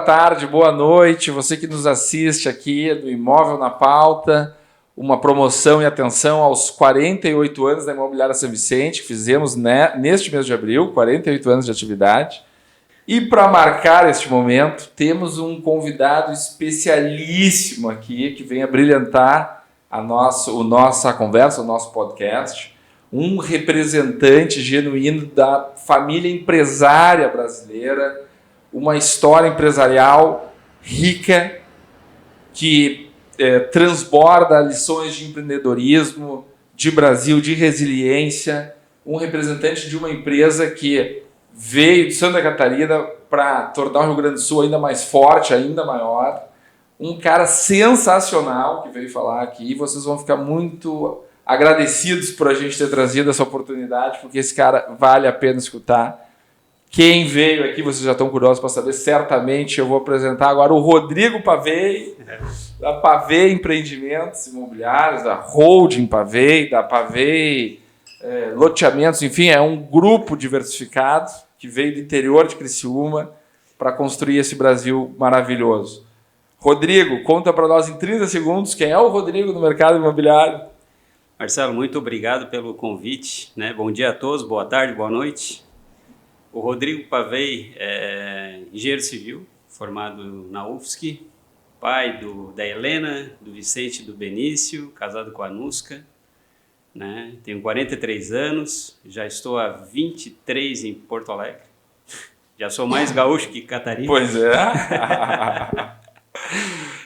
tarde, boa noite. Você que nos assiste aqui do Imóvel na Pauta, uma promoção e atenção aos 48 anos da Imobiliária São Vicente, que fizemos neste mês de abril, 48 anos de atividade. E para marcar este momento, temos um convidado especialíssimo aqui, que vem a brilhantar a nossa conversa, o nosso podcast. Um representante genuíno da família empresária brasileira, uma história empresarial rica, que transborda lições de empreendedorismo, de Brasil, de resiliência, um representante de uma empresa que veio de Santa Catarina para tornar o Rio Grande do Sul ainda mais forte, ainda maior. Um cara sensacional que veio falar aqui, e vocês vão ficar muito agradecidos por a gente ter trazido essa oportunidade, porque esse cara vale a pena escutar. Quem veio aqui, vocês já estão curiosos para saber, certamente eu vou apresentar agora o Rodrigo Pavei, da Pavei Empreendimentos Imobiliários, da Holding Pavei, da Pavei Loteamentos, enfim, é um grupo diversificado que veio do interior de Criciúma para construir esse Brasil maravilhoso. Rodrigo, conta para nós em 30 segundos quem é o Rodrigo no mercado imobiliário. Marcelo, muito obrigado pelo convite, né? Bom dia a todos, boa tarde, boa noite. O Rodrigo Pavei é engenheiro civil, formado na UFSC, pai da Helena, do Vicente e do Benício, casado com a Nusca, né? Tenho 43 anos, já estou há 23 em Porto Alegre, já sou mais gaúcho que Catarina. Pois é.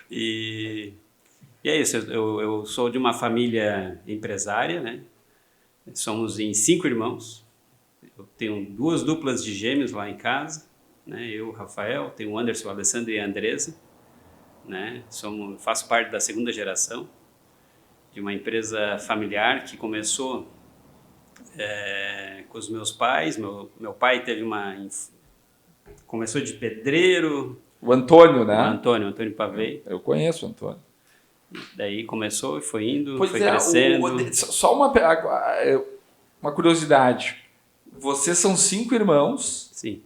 E é isso, eu sou de uma família empresária, né? Somos em 5 irmãos. Eu tenho 2 duplas de gêmeos lá em casa, né? Eu, Rafael, tenho o Anderson, o Alessandro e a Andresa, né? Faço parte da 2ª geração de uma empresa familiar que começou com os meus pais. Meu pai começou de pedreiro. O Antônio, né? O Antônio Pavei. Eu conheço o Antônio. Daí começou e foi indo, pois foi crescendo. Só uma curiosidade. Vocês são 5 irmãos. Sim.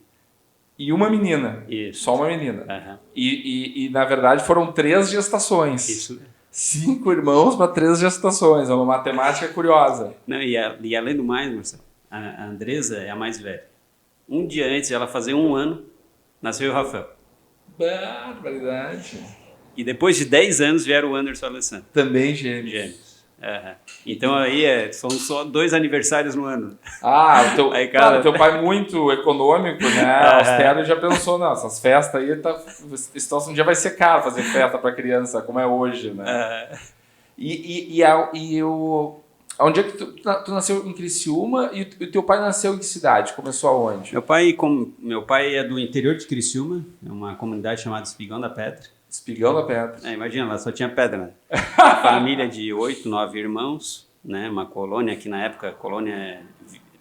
E uma menina. Isso. Só uma menina. Uhum. E, na verdade, foram 3 gestações. Isso. 5 irmãos para 3 gestações. É uma matemática curiosa. Não, e além do mais, Marcelo, a Andresa é a mais velha. Um dia antes de ela fazer 1 ano, nasceu o Rafael. Barbaridade. E depois de 10 anos vieram o Anderson e o Alessandro. Também gêmeos. Uhum. Então aí são só 2 aniversários no ano. O teu pai muito econômico, né? Austero já pensou, não, essas festas aí, um dia vai ser caro fazer festa para criança, como é hoje, né? Onde é que tu nasceu? Em Criciúma, e o teu pai nasceu em que cidade? Começou aonde? Meu pai é do interior de Criciúma, é uma comunidade chamada Espigão da Pedra. Espigão da Pedra. Imagina, lá só tinha pedra, né? Família de 8, 9 irmãos, né? Uma colônia que na época, colônia é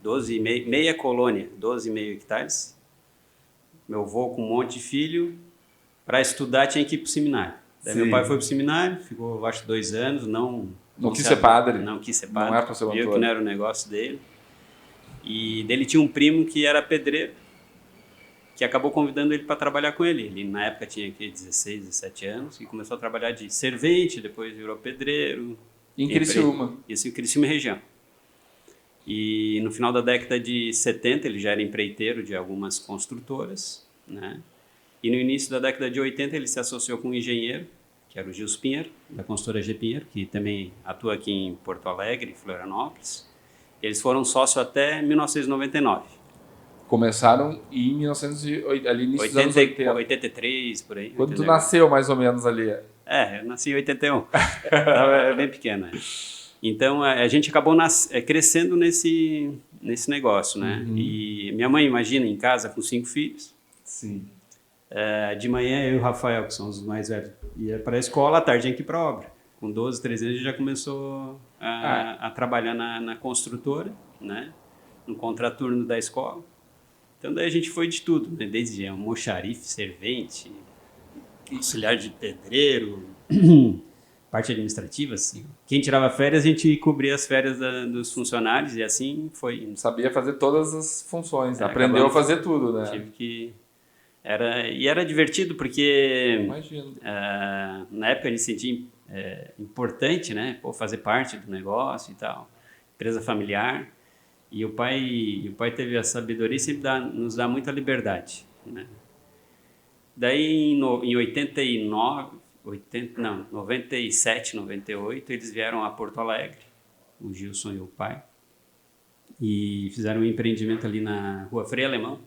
12,5, meia colônia, 12,5 hectares. Meu avô com um monte de filho, para estudar tinha que ir para o seminário. Daí meu pai foi para o seminário, ficou acho 2 anos, não quis ser padre. Não quis ser padre, não é para ser viu que não era o negócio dele. E dele tinha um primo que era pedreiro, que acabou convidando ele para trabalhar com ele. Ele, na época, tinha aqui 16, 17 anos, e começou a trabalhar de servente, depois virou pedreiro. Em Criciúma. Isso, em Criciúma e região. E no final da década de 70, ele já era empreiteiro de algumas construtoras, né? E no início da década de 80, ele se associou com um engenheiro, que era o Gilson Pinheiro, da construtora G. Pinheiro, que também atua aqui em Porto Alegre, Florianópolis. Eles foram sócios até 1999. Começaram em ali início dos anos 80. 83, por aí. Quando 89. tu nasceu, mais ou menos, ali. Eu nasci em 81. Estava bem pequena. Então, a gente acabou crescendo nesse negócio, né? Uhum. E minha mãe, imagina, em casa com 5 filhos. Sim. De manhã, eu e o Rafael, que são os mais velhos, ia para a escola, à tarde tinha que ir para a obra. Com 12, 13 anos, a gente já começou a trabalhar na construtora, né? No contraturno da escola. Então, daí a gente foi de tudo, né? Desde almoxarife, servente, auxiliar de pedreiro, parte administrativa, assim. Quem tirava férias, a gente cobria as férias dos funcionários e assim foi. Sabia fazer todas as funções, aprendeu a fazer tudo, né? Tive que E era divertido porque Imagino. na época a gente sentia importante, né? Pô, fazer parte do negócio e tal. Empresa familiar. E o pai teve a sabedoria e sempre nos dá muita liberdade, né? Daí em 97, 98, eles vieram a Porto Alegre, o Gilson e o pai, e fizeram um empreendimento ali na Rua Frei Alemão.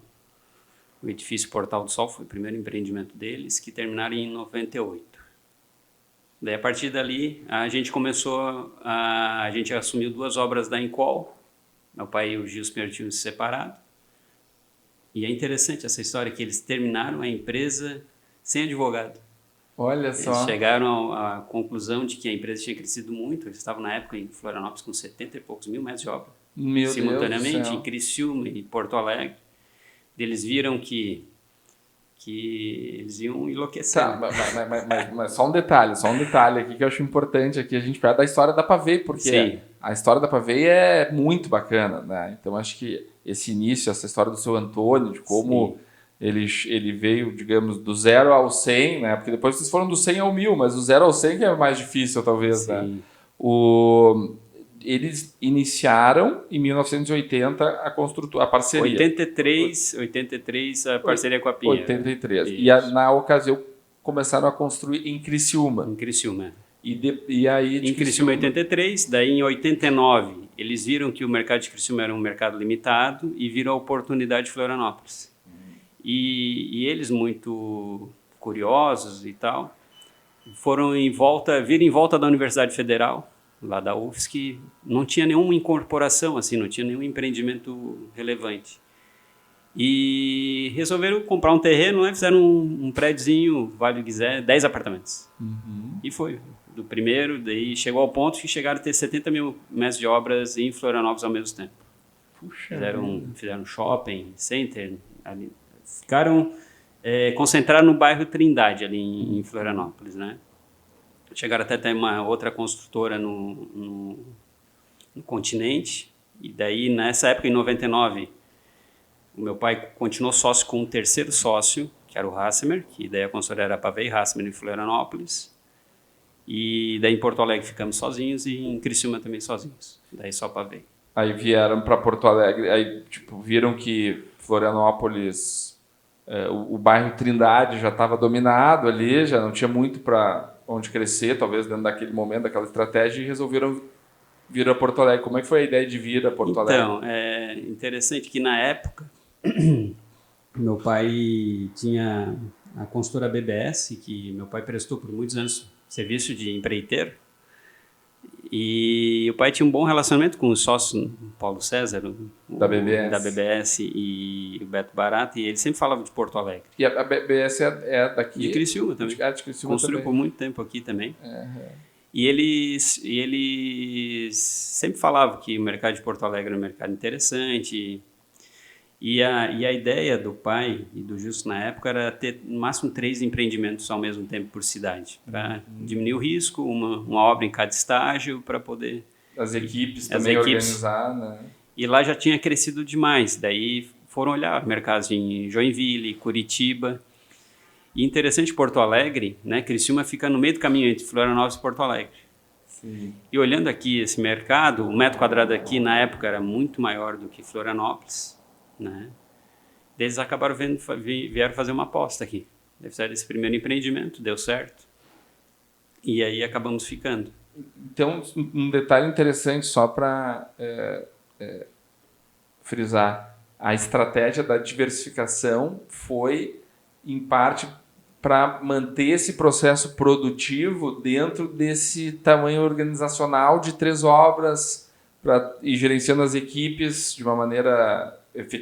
O edifício Portal do Sol foi o primeiro empreendimento deles, que terminaram em 98. Daí, a partir dali, a gente assumiu 2 obras da Encol. Meu pai e o Gilson tinham se separado. E é interessante essa história que eles terminaram a empresa sem advogado. Olha só. Eles chegaram à conclusão de que a empresa tinha crescido muito. Eles estavam, na época, em Florianópolis com 70 e poucos mil metros de obra. Meu simultaneamente, Deus do céu. em Criciúma e Porto Alegre. Eles viram que eles iam enlouquecer. Tá, mas só um detalhe aqui que eu acho importante aqui a gente falar da história da Pavei, porque Sim. a história da Pavei é muito bacana, né? Então acho que esse início, essa história do seu Antônio, de como ele veio, digamos, do 0 ao 100, né? Porque depois vocês foram do 100 ao 1000, mas do 0 ao 100 que é mais difícil, talvez, Sim. né? Eles iniciaram em 1980 a parceria. 83 a parceria com a Pinheiro. 83. Isso. E na ocasião começaram a construir em Criciúma. Em Criciúma. E aí Em Criciúma 83, daí em 89 eles viram que o mercado de Criciúma era um mercado limitado e viram a oportunidade de Florianópolis. E eles, muito curiosos e tal, viram em volta da Universidade Federal, lá da UFSC, não tinha nenhuma incorporação, assim, não tinha nenhum empreendimento relevante. E resolveram comprar um terreno, né? Fizeram um prédiozinho, Vale do Guizé, 10 apartamentos. E foi do primeiro, daí chegou ao ponto que chegaram a ter 70 mil metros de obras em Florianópolis ao mesmo tempo. Puxa, Fizeram shopping, center, ali. Ficaram concentrados no bairro Trindade, ali em Florianópolis, né? Chegaram até a ter uma outra construtora no continente, e daí nessa época, em 99, o meu pai continuou sócio com um terceiro sócio, que era o Hassemer, que daí a consultoria era Pavei Hassemer em Florianópolis, e daí em Porto Alegre ficamos sozinhos e em Criciúma também sozinhos, daí só Pavei. Aí vieram para Porto Alegre, aí viram que Florianópolis, o bairro Trindade já estava dominado ali, já não tinha muito para onde crescer, talvez dentro daquele momento, daquela estratégia, e resolveram vir a Porto Alegre. Como é que foi a ideia de vir a Porto Alegre? Então, é interessante que na época meu pai tinha a consultora BBS, que meu pai prestou por muitos anos serviço de empreiteiro, e o pai tinha um bom relacionamento com os sócios, Paulo César, da BBS e o Beto Barata, e ele sempre falava de Porto Alegre. E a BBS é daqui? De Criciúma também. De Criciúma construiu também. por muito tempo aqui também. E eles sempre falavam que o mercado de Porto Alegre era um mercado interessante. E a ideia do pai e do Justo na época era ter no máximo 3 empreendimentos ao mesmo tempo por cidade, para diminuir o risco, uma obra em cada estágio, para poder... As equipes também organizar, né? E lá já tinha crescido demais, daí foram olhar mercados em Joinville, Curitiba. E interessante, Porto Alegre, né? Criciúma fica no meio do caminho entre Florianópolis e Porto Alegre. Sim. E olhando aqui esse mercado, o metro quadrado aqui na época era muito maior do que Florianópolis, né? Eles acabaram vieram fazer uma aposta aqui. Eles fizeram esse primeiro empreendimento, deu certo. E aí acabamos ficando. Então, um detalhe interessante só para frisar. A estratégia da diversificação foi, em parte, para manter esse processo produtivo dentro desse tamanho organizacional de 3 obras e gerenciando as equipes de uma maneira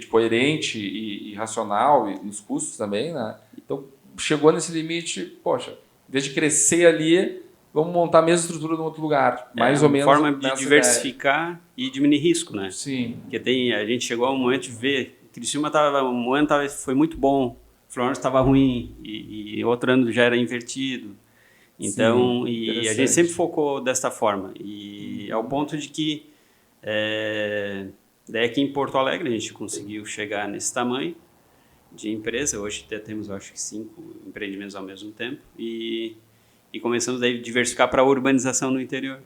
coerente e racional, e nos custos também, né? Então, chegou nesse limite, poxa, em vez de crescer ali, vamos montar a mesma estrutura em outro lugar. Mais ou menos. Forma de diversificar e diminuir risco, né? Sim. Porque a gente chegou a um momento de ver, Criciúma um ano foi muito bom, Florianópolis estava ruim, e outro ano já era invertido. Então, e a gente sempre focou desta forma. E ao ponto de que daí aqui em Porto Alegre a gente conseguiu chegar nesse tamanho, de empresa. Hoje temos, acho que 5 empreendimentos ao mesmo tempo. E começamos a diversificar para a urbanização no interior,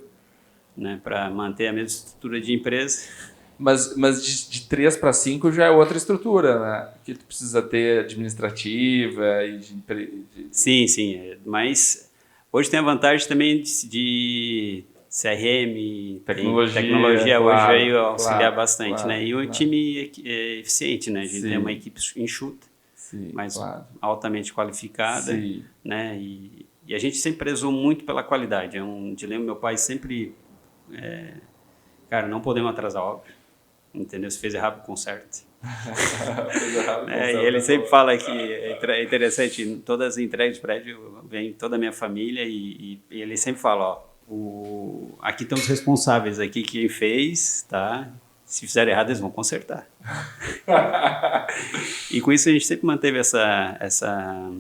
né? Para manter a mesma estrutura de empresa. Mas de 3 para 5 já é outra estrutura, né? Que tu precisa ter administrativa e Sim, mas hoje tem a vantagem também de CRM, tecnologia hoje veio auxiliar bastante, né? E o time é eficiente, né? A gente tem uma equipe enxuta, mas altamente qualificada, né? E a gente sempre prezou muito pela qualidade. É um dilema, meu pai sempre... cara, não podemos atrasar a obra, entendeu? Se fez errado, conserte. E ele sempre fala que é interessante, todas as entregas de prédio vem toda a minha família e ele sempre fala, aqui estão os responsáveis, aqui quem fez, tá? Se fizer errado, eles vão consertar. E com isso a gente sempre manteve essa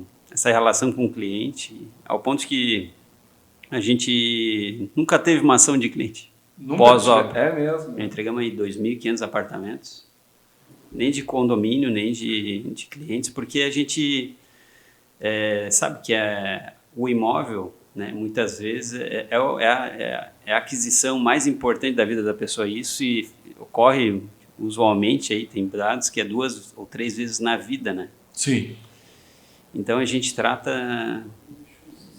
relação com o cliente, ao ponto que a gente nunca teve uma ação de cliente. Pós-obra. É mesmo. Entregamos aí 2.500 apartamentos, nem de condomínio, nem de clientes, porque a gente sabe que o imóvel, né, muitas vezes é a aquisição mais importante da vida da pessoa. Isso ocorre usualmente, aí tem dados que é 2 ou 3 vezes na vida, né? Sim. Então a gente trata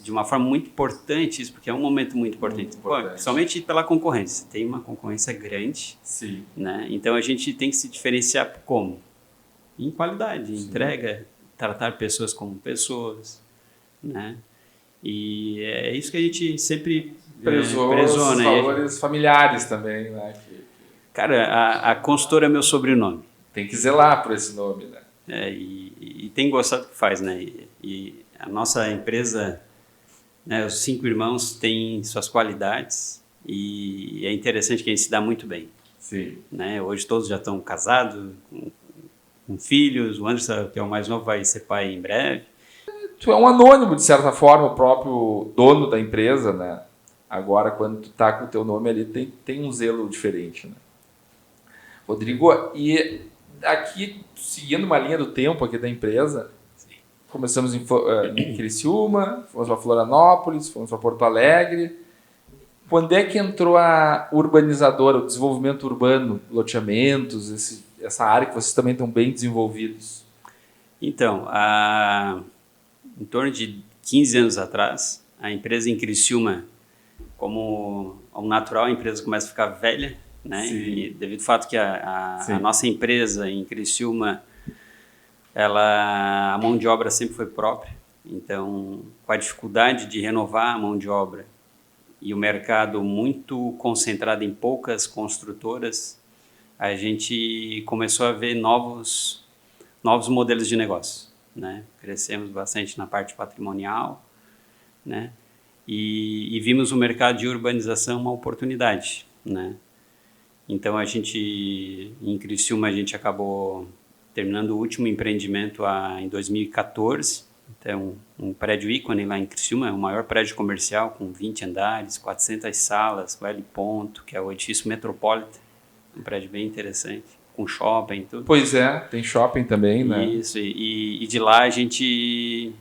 de uma forma muito importante isso, porque é um momento muito importante. Principalmente pela concorrência. Tem uma concorrência grande. Sim. Né? Então a gente tem que se diferenciar como? Em qualidade, entrega, tratar pessoas como pessoas, né? E é isso que a gente sempre prezou, os né? valores familiares também, né? Cara, a consultora é meu sobrenome. Tem que zelar por esse nome, né? E tem gostado do que faz, né? E a nossa empresa, né, os 5 irmãos têm suas qualidades e é interessante que a gente se dá muito bem. Sim. Né? Hoje todos já estão casados, com filhos. O Anderson, que é o mais novo, vai ser pai em breve. Tu é um anônimo, de certa forma, o próprio dono da empresa, né? Agora, quando tu tá com o teu nome ali, tem um zelo diferente, né? Rodrigo, e aqui, seguindo uma linha do tempo aqui da empresa, começamos em Criciúma, fomos para Florianópolis, fomos para Porto Alegre. Quando é que entrou a urbanizadora, o desenvolvimento urbano, loteamentos, essa área que vocês também estão bem desenvolvidos? Então, em torno de 15 anos atrás, a empresa em Criciúma, como ao natural, a empresa começa a ficar velha, né? E devido ao fato que a nossa empresa em Criciúma, a mão de obra sempre foi própria. Então, com a dificuldade de renovar a mão de obra e o mercado muito concentrado em poucas construtoras, a gente começou a ver novos modelos de negócio, né? Crescemos bastante na parte patrimonial, né? E vimos o mercado de urbanização uma oportunidade, né? Então, em Criciúma, a gente acabou terminando o último empreendimento em 2014. Então, um prédio ícone lá em Criciúma, é o maior prédio comercial com 20 andares, 400 salas, o L Ponto, que é o edifício Metropolitan, um prédio bem interessante, com shopping e tudo. Pois é, tem shopping também, né? Isso, e de lá a gente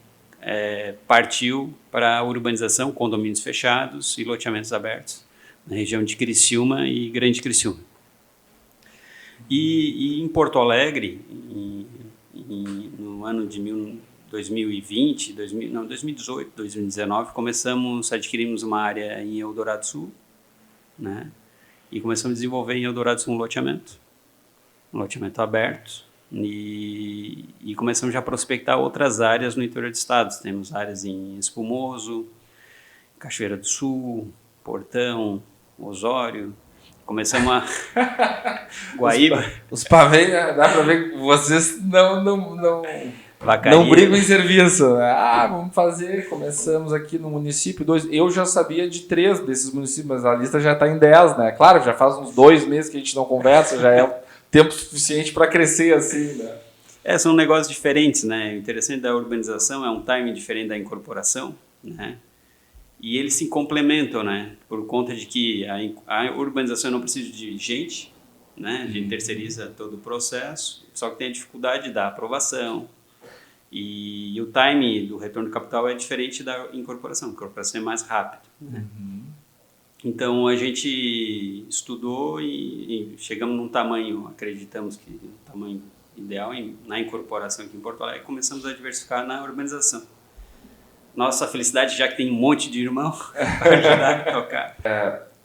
partiu para a urbanização, condomínios fechados e loteamentos abertos, na região de Criciúma e Grande Criciúma. E em Porto Alegre, no ano de 2020, 2018, 2019, adquirimos uma área em Eldorado Sul, né? E começamos a desenvolver em Eldorado Sul um loteamento aberto, e começamos já a prospectar outras áreas no interior do estado. Temos áreas em Espumoso, Cachoeira do Sul, Portão, Osório. Começamos a Guaíba. Os pavês, dá para ver que vocês não Vacaria. brigam em serviço. Vamos fazer. Começamos aqui no município 2. Eu já sabia de 3 desses municípios, mas a lista já está em 10, né? Claro, já faz uns 2 meses que a gente não conversa, já é tempo suficiente para crescer assim, né? São negócios diferentes, né? O interessante da urbanização é um timing diferente da incorporação, né? E eles se complementam, né? Por conta de que a urbanização não precisa de gente, né? A gente terceiriza todo o processo, só que tem a dificuldade da aprovação, E o time do retorno do capital é diferente da incorporação. A incorporação é mais rápido, né? Então, a gente estudou e chegamos num tamanho, acreditamos que um tamanho ideal na incorporação aqui em Porto Alegre, começamos a diversificar na urbanização. Nossa felicidade, já que tem um monte de irmão para ajudar a tocar.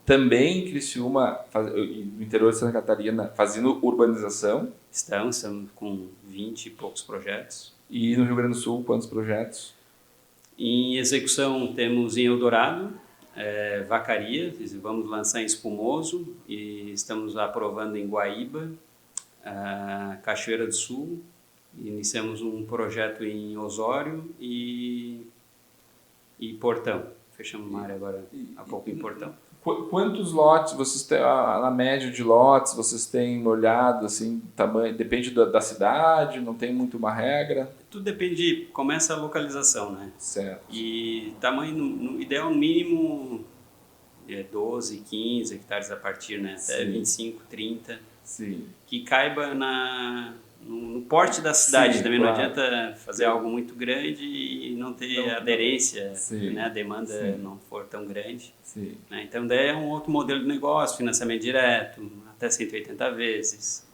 Também em Criciúma, no interior de Santa Catarina, fazendo urbanização. Estamos com 20 e poucos projetos. E no Rio Grande do Sul, quantos projetos? Em execução temos em Eldorado, Vacaria, vamos lançar em Espumoso e estamos aprovando em Guaíba, Cachoeira do Sul, iniciamos um projeto em Osório e Portão. Fechamos uma área agora há pouco em Portão. Quantos lotes vocês têm, na média de lotes, vocês têm olhado, assim, tamanho, depende da cidade, não tem muito uma regra? Tudo depende, começa a localização, né? Certo. E tamanho, no ideal, no mínimo, 12, 15 hectares a partir, né? Até 25, 30. Sim. Que caiba no porte da cidade. Sim, também claro. Não adianta fazer algo muito grande e não ter aderência, né? A demanda não for tão grande. Sim. Né? Então, daí é um outro modelo de negócio, financiamento direto, até 180 vezes.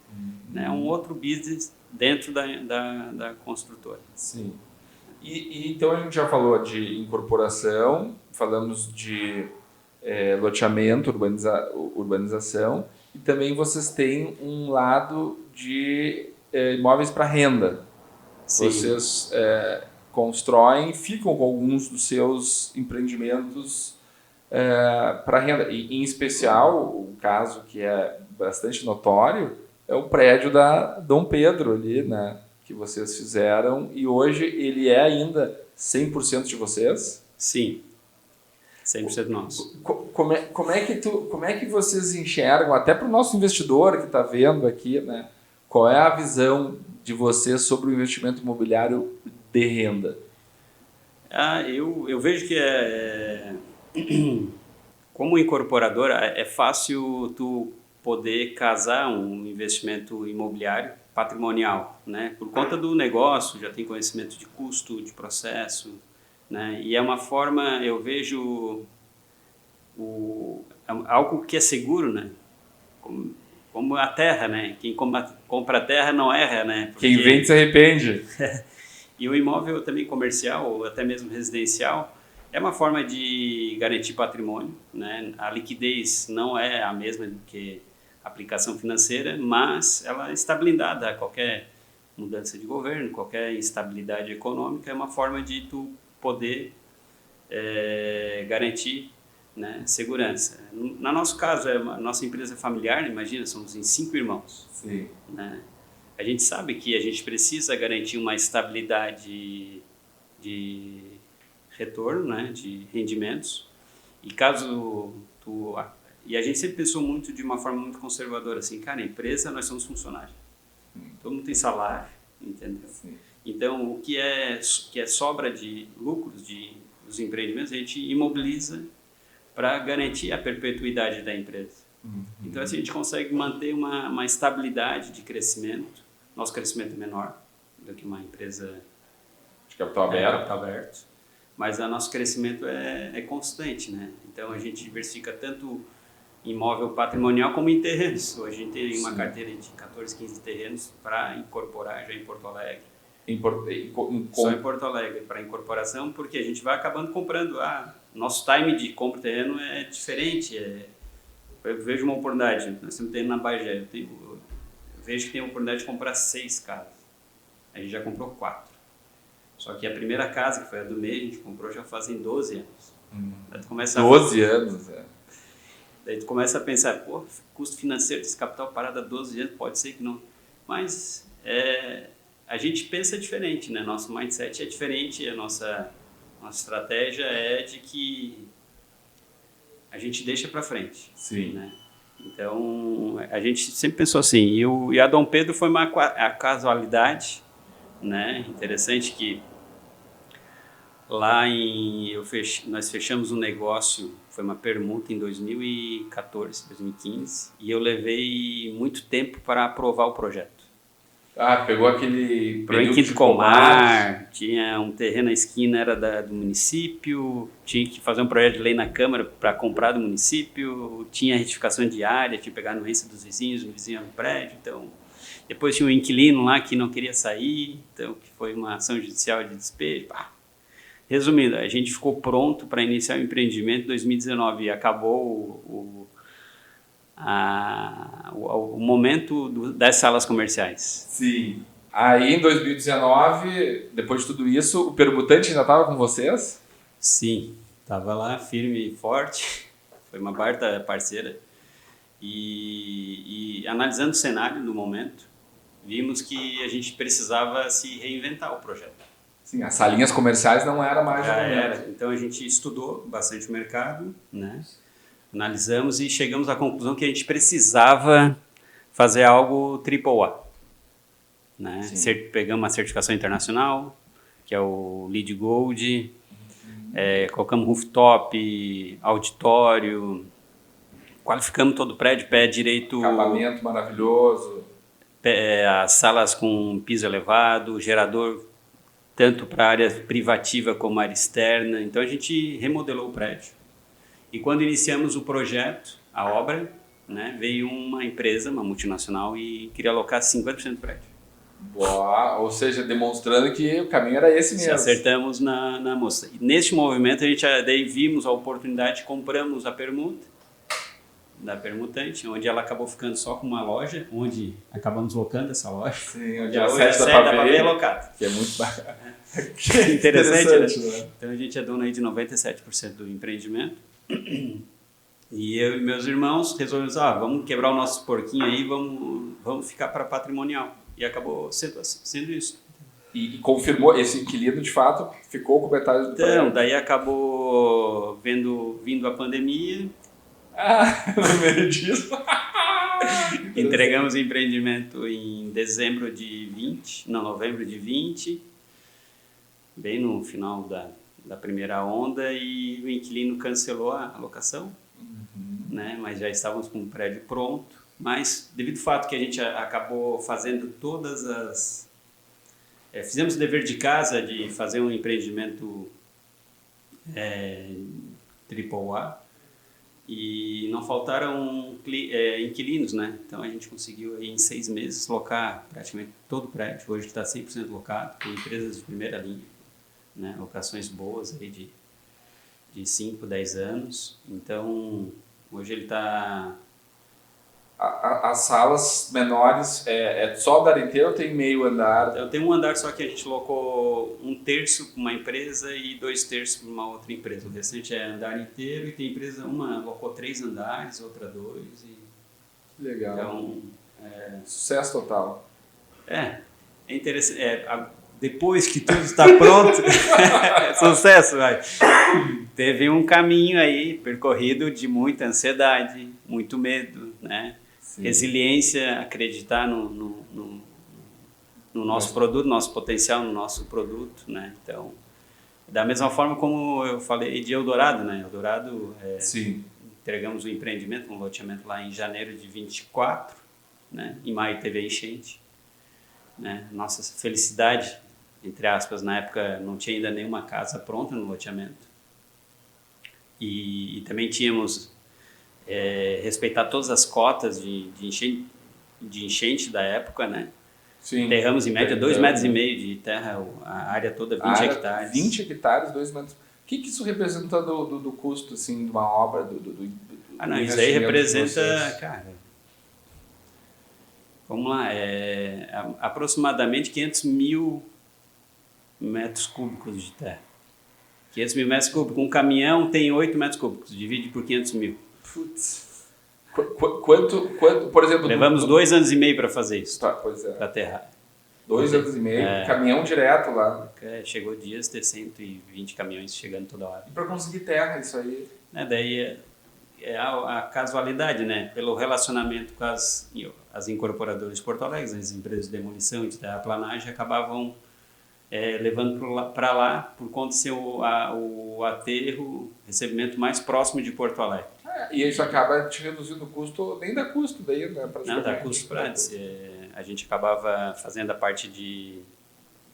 Né? Um outro business dentro da construtora. Sim. E então a gente já falou de incorporação, falamos de loteamento, urbanização, e também vocês têm um lado de imóveis para renda. Sim. Vocês constroem, ficam com alguns dos seus empreendimentos para renda. E, em especial, o caso que é bastante notório é o prédio da Dom Pedro ali, né, que vocês fizeram, e hoje ele é ainda 100% de vocês? Sim, 100% nosso. Como é que vocês enxergam, até para o nosso investidor que está vendo aqui, né, qual é a visão de vocês sobre o investimento imobiliário de renda? Eu vejo que como incorporadora é fácil tu poder casar um investimento imobiliário patrimonial, né? Por conta do negócio, já tem conhecimento de custo, de processo, né? E é uma forma, eu vejo algo que é seguro, né? Como a terra, né? Quem compra a terra não erra, né? Porque quem vende se arrepende. E o imóvel também comercial, ou até mesmo residencial, é uma forma de garantir patrimônio, né? A liquidez não é a mesma do que a aplicação financeira, mas ela está blindada a qualquer mudança de governo, qualquer instabilidade econômica, é uma forma de tu poder garantir, né, segurança. No nosso caso, a nossa empresa é familiar, imagina, somos em 5 irmãos. Sim. Né? A gente sabe que a gente precisa garantir uma estabilidade de retorno, né, de rendimentos, e caso e a gente sempre pensou muito de uma forma muito conservadora, assim, cara, empresa, nós somos funcionários. Todo mundo tem salário, entendeu? Sim. Então, o que é sobra de lucros dos empreendimentos, a gente imobiliza para garantir a perpetuidade da empresa. Então, assim, a gente consegue manter uma estabilidade de crescimento. Nosso crescimento é menor do que uma empresa de capital aberto. Mas o nosso crescimento é constante, né? Então, a gente diversifica tanto imóvel patrimonial como em terrenos. Hoje a gente tem uma carteira de 14, 15 terrenos para incorporar já em Porto Alegre. Só em Porto Alegre para incorporação, porque a gente vai acabando comprando. Nosso time de compra de terreno é diferente. Eu vejo uma oportunidade, nós temos terreno na Bagé, eu vejo que tem a oportunidade de comprar 6 casas. A gente já comprou 4. Só que a primeira casa, que foi a do meio, a gente comprou já fazem 12 anos. Daí tu começa 12 anos, Daí tu começa a pensar, custo financeiro desse capital parado há 12 anos, pode ser que não. Mas a gente pensa diferente, né? Nosso mindset é diferente, a nossa estratégia é de que a gente deixa para frente. Sim. Né? Então, a gente sempre pensou assim, e a Dom Pedro foi a casualidade, né? Interessante que lá nós fechamos um negócio, foi uma permuta em 2014, 2015, e eu levei muito tempo para aprovar o projeto. Pegou aquele Pro em Quinto Comar, tinha um terreno na esquina, era do município, tinha que fazer um projeto de lei na Câmara para comprar do município, tinha retificação de área, tinha que pegar a anuência dos vizinhos, o vizinho no prédio, então... Depois tinha um inquilino lá que não queria sair, então que foi uma ação judicial de despejo. Resumindo, a gente ficou pronto para iniciar o empreendimento em 2019 e acabou o momento das salas comerciais. Sim. Aí em 2019, depois de tudo isso, o permutante ainda estava com vocês? Sim, estava lá firme e forte, foi uma baita parceira. E analisando o cenário do momento, vimos que a gente precisava se reinventar o projeto. Sim, as salinhas comerciais não era mais o momento. Então a gente estudou bastante o mercado, né? Analisamos e chegamos à conclusão que a gente precisava fazer algo AAA. Né? Pegamos uma certificação internacional, que é o LEED Gold, colocamos rooftop, auditório, qualificamos todo o prédio, pé direito... Acabamento maravilhoso. As salas com piso elevado, gerador tanto para a área privativa como a área externa. Então a gente remodelou o prédio. E quando iniciamos o projeto, a obra, né, veio uma empresa, uma multinacional, e queria alocar 50% do prédio. Boa, ou seja, demonstrando que o caminho era esse mesmo. Acertamos na moça. E neste movimento a gente daí vimos a oportunidade, compramos a permuta da permutante, onde ela acabou ficando só com uma loja, onde acabamos locando essa loja. Sim, onde a sede da Pavê é locada. Que é muito bacana. Interessante, né? Então a gente é dono aí de 97% do empreendimento. E eu e meus irmãos resolvemos, vamos quebrar o nosso porquinho aí, vamos ficar para patrimonial. E acabou sendo isso. E confirmou, esse inquilino de fato ficou com metade do prédio. Então, daí vindo a pandemia. No meio disso. Entregamos o empreendimento em novembro de 20, bem no final da primeira onda, e o inquilino cancelou a locação, né? Mas já estávamos com o prédio pronto, mas devido ao fato que a gente acabou fazendo todas as... fizemos o dever de casa de fazer um empreendimento AAA, e não faltaram inquilinos, né? Então a gente conseguiu aí, em 6 meses locar praticamente todo o prédio. Hoje está 100% locado, com empresas de primeira linha, né? Locações boas aí de 5, 10 anos. Então hoje ele está... As salas menores é só andar inteiro ou tem meio andar? Eu tenho um andar só que a gente locou 1/3 para uma empresa e 2/3 para uma outra empresa. O restante é andar inteiro, e tem empresa, uma locou 3 andares, outra 2. Legal. Então, sucesso total. É interessante. Depois que tudo está pronto, sucesso, vai. Teve um caminho aí percorrido de muita ansiedade, muito medo, né? Sim. Resiliência, acreditar no nosso produto, nosso potencial no nosso produto, né? Então, da mesma forma como eu falei de Eldorado, né? Eldorado, sim, entregamos o empreendimento, um loteamento lá em janeiro de 24, né? Em maio teve a enchente, né? Nossa felicidade, entre aspas, na época não tinha ainda nenhuma casa pronta no loteamento. E também tínhamos respeitar todas as cotas de enchente da época, né? Sim. Terramos em média 2,5 metros de terra, a área toda 20 hectares. 20 hectares, 2 metros. O que isso representa do custo, assim, de uma obra? Não, isso aí representa, cara, vamos lá, aproximadamente 500 mil metros cúbicos de terra. 500 mil metros cúbicos. Um caminhão tem 8 metros cúbicos, divide por 500 mil. Putz. Quanto, por exemplo... Levamos 2 anos e meio para fazer isso. Tá, pois é. Para aterrar. 2 anos e meio, caminhão direto lá. Chegou dias ter 120 caminhões chegando toda hora. E para conseguir terra, isso aí? Daí a casualidade, né? Pelo relacionamento com as incorporadoras de Porto Alegre, as empresas de demolição e de terraplanagem, acabavam levando para lá, por conta de ser o aterro, recebimento mais próximo de Porto Alegre. E isso acaba te reduzindo o custo, nem dá custo daí, né? Não, dá custo para a gente acabava fazendo a parte de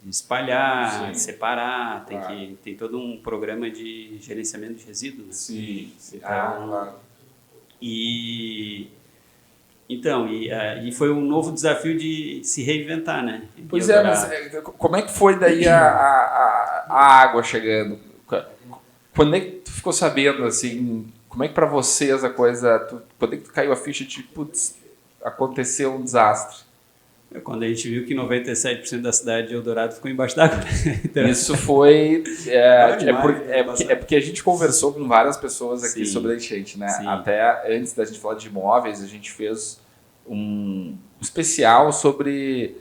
espalhar, separar, tem todo um programa de gerenciamento de resíduos. Né? Sim. Então, Claro. E foi um novo desafio de se reinventar, né? Pois é, mas como é que foi daí a água chegando? Quando é que tu ficou sabendo, assim, como é que para vocês a coisa... Quando é que tu caiu a ficha de, putz, aconteceu um desastre? Quando a gente viu que 97% da cidade de Eldorado ficou embaixo d'água. Então, isso foi... porque a gente conversou com várias pessoas aqui sobre a enchente, né? Sim. Até antes da gente falar de imóveis, a gente fez um especial sobre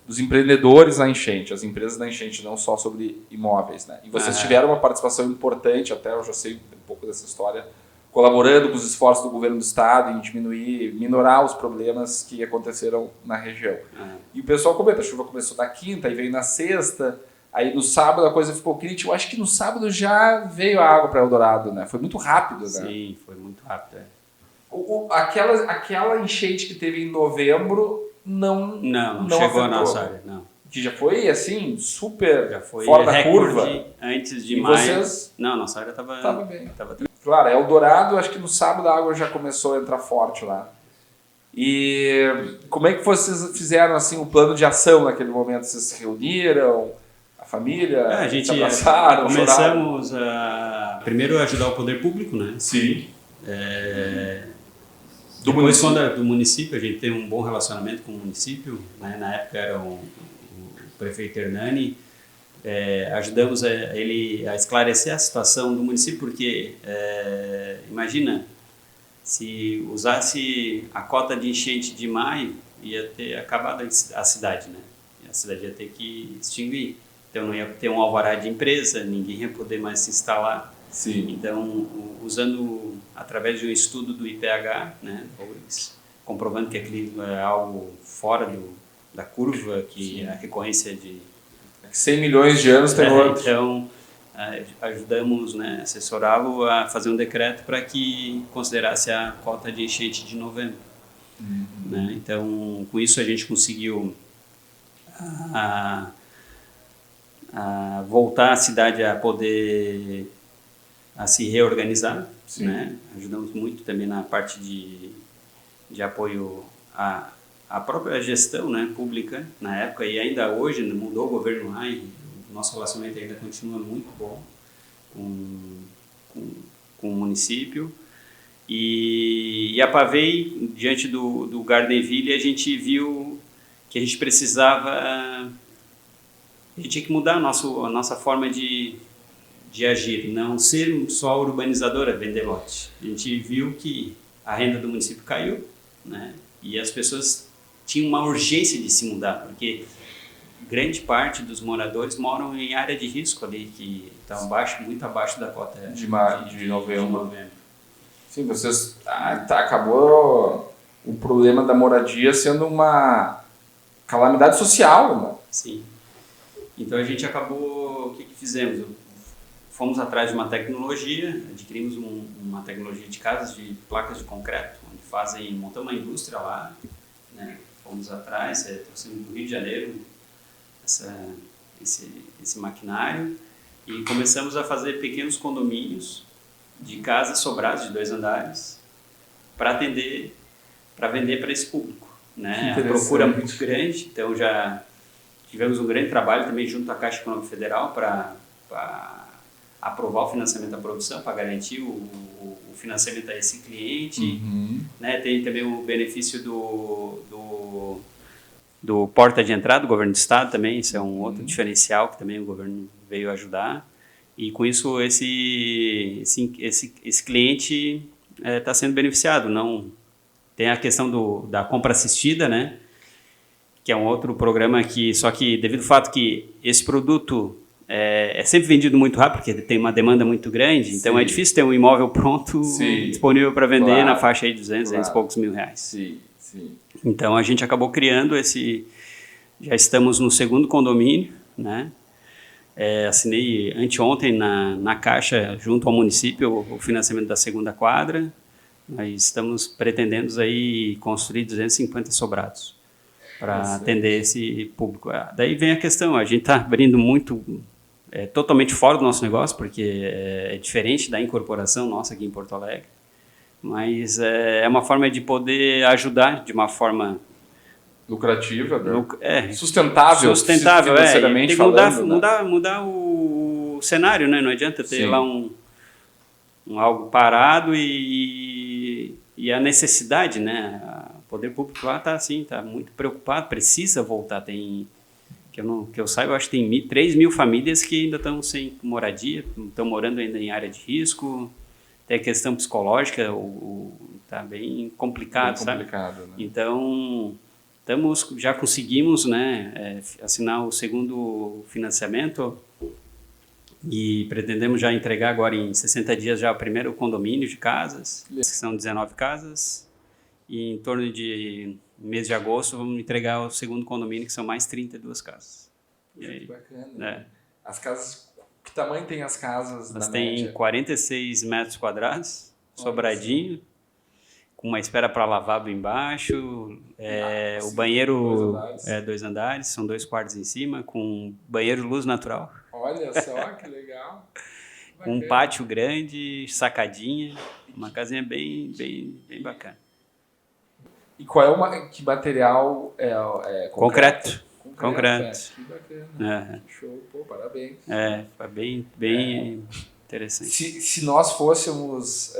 os empreendedores na enchente, as empresas na enchente, não só sobre imóveis, né? E vocês tiveram uma participação importante, até eu já sei um pouco dessa história, colaborando com os esforços do governo do estado em minorar os problemas que aconteceram na região. E o pessoal comenta, a chuva começou na quinta e veio na sexta, aí no sábado a coisa ficou crítica. Eu acho que no sábado já veio a água para Eldorado, né? Foi muito rápido, né? Sim, foi muito rápido. Aquela enchente que teve em novembro não chegou afetou, à nossa área, não. Que já foi, assim, super já foi fora da curva. Antes de e maio. Vocês... Não, nossa área estava bem. Claro, Eldorado, acho que no sábado a água já começou a entrar forte lá. E como é que vocês fizeram assim, o plano de ação naquele momento? Vocês se reuniram, a família, a gente se abraçaram, começamos primeiro a ajudar o poder público, né? Sim. Depois, do município, a gente tem um bom relacionamento com o município. Né? Na época era o prefeito Hernani. Ajudamos ele a esclarecer a situação do município, porque imagina, se usasse a cota de enchente de maio, ia ter acabado a cidade, né? A cidade ia ter que extinguir. Então não ia ter um alvará de empresa, ninguém ia poder mais se instalar. Sim. Então, usando através de um estudo do IPH, né, comprovando que aquilo é algo fora da curva, que a recorrência de 100 milhões de anos tem outro. Então, ajudamos, né, assessorá-lo a fazer um decreto para que considerasse a cota de enchente de novembro. Né? Então, com isso a gente conseguiu voltar a cidade a poder se reorganizar. Né? Ajudamos muito também na parte de apoio a própria gestão, né, pública na época, e ainda hoje mudou o governo lá e o nosso relacionamento ainda continua muito bom com o município. E a Pavei, diante do Gardenville, a gente viu que a gente precisava, a gente tinha que mudar a nossa forma de agir, não ser só urbanizadora, vender lote. A gente viu que a renda do município caiu, né, e as pessoas tinha uma urgência de se mudar, porque grande parte dos moradores moram em área de risco ali, que está muito abaixo da cota de novembro. Sim, vocês... acabou o problema da moradia sendo uma calamidade social, né? Sim. Então a gente acabou... O que fizemos? Fomos atrás de uma tecnologia, adquirimos uma tecnologia de casas de placas de concreto, onde montamos uma indústria lá, né? Fomos atrás, trouxemos do Rio de Janeiro esse maquinário e começamos a fazer pequenos condomínios de casas sobradas de 2 andares para vender para esse público. Né? A procura é muito grande, então já tivemos um grande trabalho também junto à Caixa Econômica Federal para aprovar o financiamento da produção, para garantir o financiamento a esse cliente. Né? Tem também o benefício do porta de entrada do governo do estado também, isso é um outro diferencial que também o governo veio ajudar. E com isso esse cliente está sendo beneficiado. Não tem a questão da compra assistida, né? Que é um outro programa só que devido ao fato que esse produto é sempre vendido muito rápido, porque tem uma demanda muito grande, então é difícil ter um imóvel pronto, disponível para vender na faixa aí de 200 e poucos mil reais. Sim. Então a gente acabou criando já estamos no 2º condomínio, né? Assinei anteontem na Caixa, junto ao município, o financiamento da 2ª quadra. Nós estamos pretendendo aí construir 250 sobrados. para atender esse público. Daí vem a questão, a gente está abrindo muito, totalmente fora do nosso negócio, porque é diferente da incorporação nossa aqui em Porto Alegre, mas é uma forma de poder ajudar de uma forma lucrativa, né? Sustentável financeiramente tem que falando, mudar o cenário, né? Não adianta ter lá um algo parado e a necessidade, né? O poder público lá está assim, tá muito preocupado, precisa voltar. Tem que eu saiba, acho que tem 3 mil famílias que ainda estão sem moradia, estão morando ainda em área de risco. Tem a questão psicológica, tá bem complicado, sabe? Né? Então já conseguimos, né, assinar o segundo financiamento e pretendemos já entregar agora em 60 dias já o primeiro condomínio de casas, que são 19 casas, e em torno de mês de agosto vamos entregar o segundo condomínio, que são mais 32 casas. Que bacana. As casas, que tamanho tem as casas? Elas têm 46 metros quadrados, sobradinho, com uma espera para lavabo embaixo, o banheiro 2 andares, são 2 quartos em cima, com banheiro luz natural. Olha só, que legal. Um pátio grande, sacadinha, uma casinha bem bacana. E qual que material é concreto? Concreto. Que bacana. Show, pô, parabéns. Foi bem interessante. Se nós fôssemos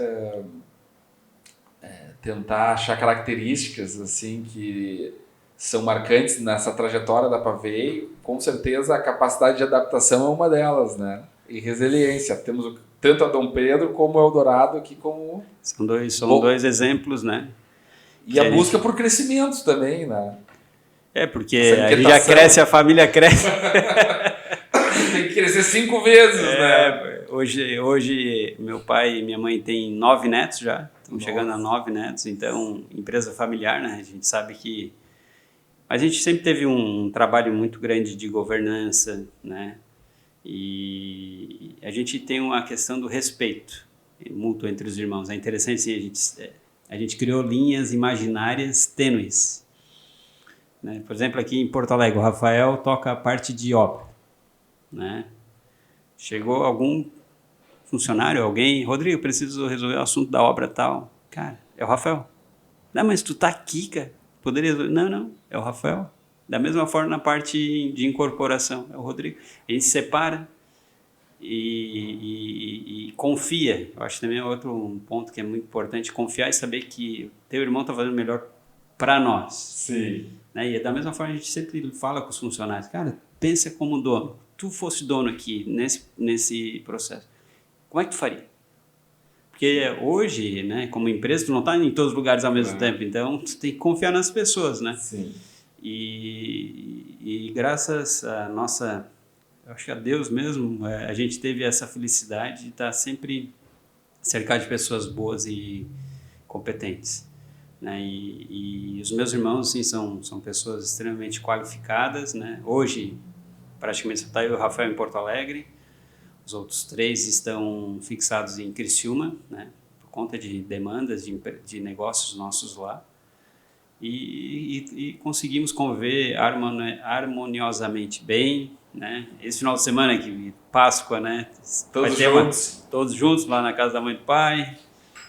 tentar achar características assim que são marcantes nessa trajetória da Pavei, com certeza a capacidade de adaptação é uma delas, né? E resiliência. Temos tanto a Dom Pedro como o Eldorado aqui como... São dois exemplos, né? E a busca por crescimento também, né? Porque a gente já cresce, a família cresce. Tem que crescer 5 vezes, né? Hoje meu pai e minha mãe têm 9 netos já. Estão chegando a 9 netos, então, empresa familiar, né? A gente sabe que... A gente sempre teve um trabalho muito grande de governança, né? E a gente tem uma questão do respeito mútuo entre os irmãos. É interessante, assim, a gente criou linhas imaginárias tênues. Né? Por exemplo, aqui em Porto Alegre, o Rafael toca a parte de obra. Né? Chegou algum funcionário, alguém, Rodrigo, preciso resolver o assunto da obra tal. Cara, é o Rafael. Não, mas tu tá aqui, cara. Poderia resolver. Não, é o Rafael. Da mesma forma na parte de incorporação, é o Rodrigo. A gente separa e confia. Eu acho também outro ponto que é muito importante, confiar e saber que teu irmão está fazendo o melhor para nós. Sim. Né? E da mesma forma a gente sempre fala com os funcionários, cara, pensa como dono. Tu fosse dono aqui nesse processo, como é que tu faria? Porque hoje, né, como empresa, tu não está em todos os lugares ao mesmo tempo, então tu tem que confiar nas pessoas, né? Sim. E graças a nossa, acho que a Deus mesmo, a gente teve essa felicidade de estar sempre cercado de pessoas boas e competentes. Né? E os meus irmãos, assim, são pessoas extremamente qualificadas, né? Hoje, praticamente só está eu e o Rafael em Porto Alegre. Os outros 3 estão fixados em Criciúma, né? Por conta de demandas de negócios nossos lá. E conseguimos conviver harmoniosamente bem, né? Esse final de semana, que Páscoa, né? Todos juntos lá na casa da mãe e do pai.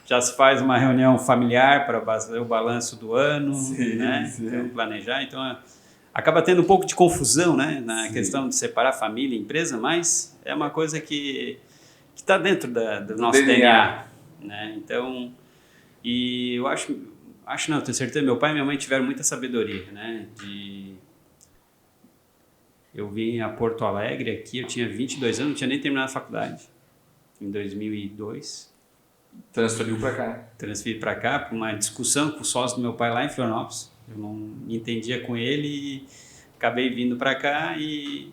Já se faz uma reunião familiar para fazer o balanço do ano, né? Então, planejar. Então, acaba tendo um pouco de confusão, né? Na questão de separar família e empresa, mas é uma coisa que está dentro do nosso DNA, né? Então, e eu não, tenho certeza, meu pai e minha mãe tiveram muita sabedoria, né? Eu vim a Porto Alegre aqui, eu tinha 22 anos, não tinha nem terminado a faculdade, em 2002. Transferiu para cá? Transferi para cá, por uma discussão com o sócio do meu pai lá em Florianópolis. Eu não me entendia com ele e acabei vindo para cá e